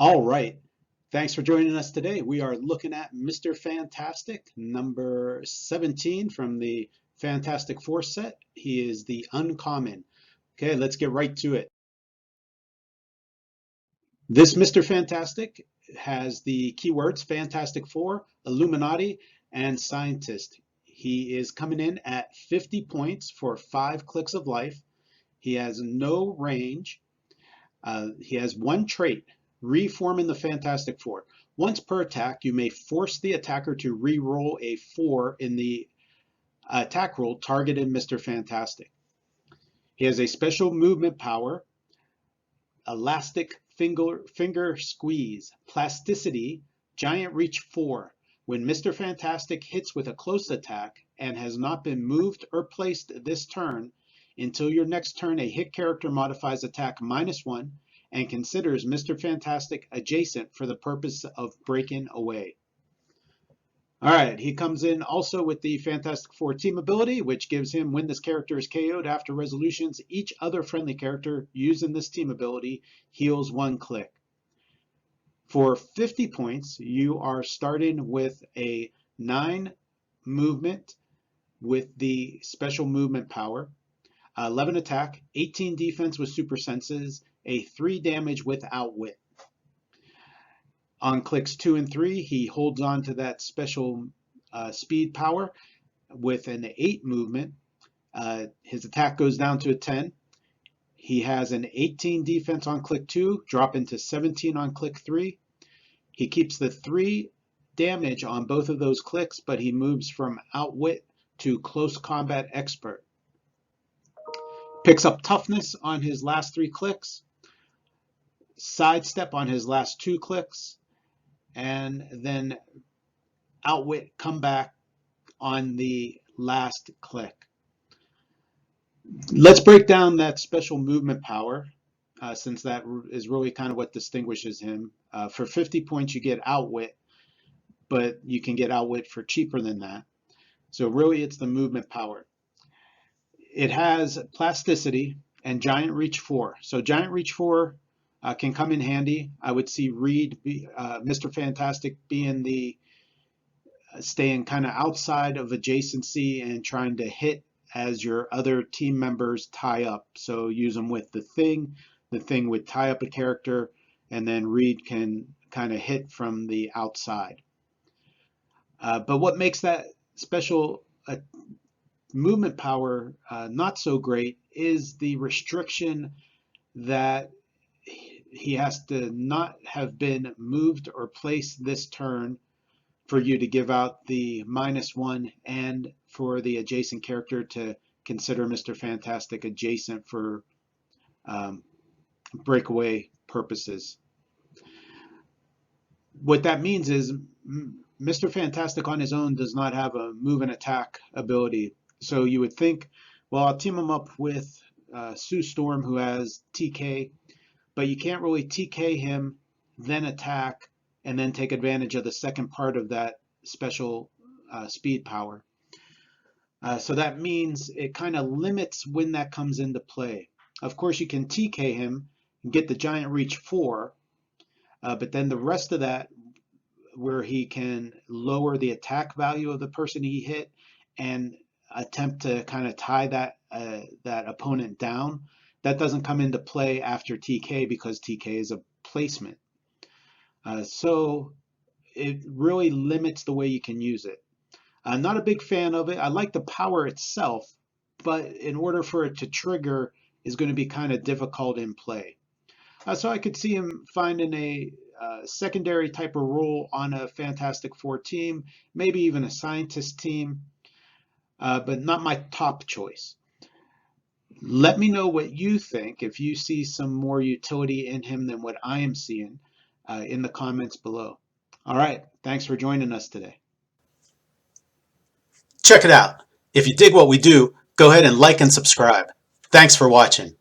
All right. Thanks for joining us today. We are looking at Mr. Fantastic, number 17 from the Fantastic Four set. He is the uncommon. Okay, let's get right to it. This Mr. Fantastic has the keywords Fantastic Four, Illuminati, and Scientist. He is coming in at 50 points for 5 clicks of life. He has no range. He has one trait, Reform in the Fantastic Four. Once per attack, you may force the attacker to re-roll a 4 in the attack roll targeted Mr. Fantastic. He has a special movement power, Elastic Finger Squeeze, Plasticity, Giant Reach 4. When Mr. Fantastic hits with a close attack and has not been moved or placed this turn, until your next turn, a hit character modifies attack -1 and considers Mr. Fantastic adjacent for the purpose of breaking away. All right, he comes in also with the Fantastic Four team ability, which gives him when this character is KO'd after resolutions, each other friendly character using this team ability heals 1 click. For 50 points, you are starting with a 9 movement with the special movement power, 11 attack, 18 defense with super senses, a 3 damage with outwit. On clicks 2 and 3, he holds on to that special speed power with an 8 movement. His attack goes down to a 10. He has an 18 defense on click 2, dropping to 17 on click 3. He keeps the 3 damage on both of those clicks, but he moves from outwit to close combat expert. Picks up toughness on his last 3 clicks, sidestep on his last 2 clicks, and then outwit comeback on the last click. Let's break down that special movement power, since that is really kind of what distinguishes him. For 50 points, you get outwit, but you can get outwit for cheaper than that. So really, it's the movement power. It has plasticity and giant reach 4. So giant reach 4 can come in handy. I would see Reed, Mr. Fantastic, being the staying kind of outside of adjacency and trying to hit as your other team members tie up. So use them with the thing would tie up a character, and then Reed can kind of hit from the outside. But what makes that special movement power not so great is the restriction that he has to not have been moved or placed this turn for you to give out the -1 and for the adjacent character to consider Mr. Fantastic adjacent for breakaway purposes. What that means is Mr. Fantastic on his own does not have a move and attack ability. So you would think, well, I'll team him up with Sue Storm, who has TK, but you can't really TK him, then attack, and then take advantage of the second part of that special speed power. So that means it kind of limits when that comes into play. Of course, you can TK him and get the giant reach 4, but then the rest of that, where he can lower the attack value of the person he hit and attempt to kind of tie that opponent down, that doesn't come into play after TK because TK is a placement. So it really limits the way you can use it. I'm not a big fan of it. I like the power itself, but in order for it to trigger is going to be kind of difficult in play. So I could see him finding a secondary type of role on a Fantastic Four team, maybe even a scientist team, but not my top choice. Let me know what you think, if you see some more utility in him than what I am seeing, in the comments below. All right, thanks for joining us today. Check it out. If you dig what we do, go ahead and like and subscribe. Thanks for watching.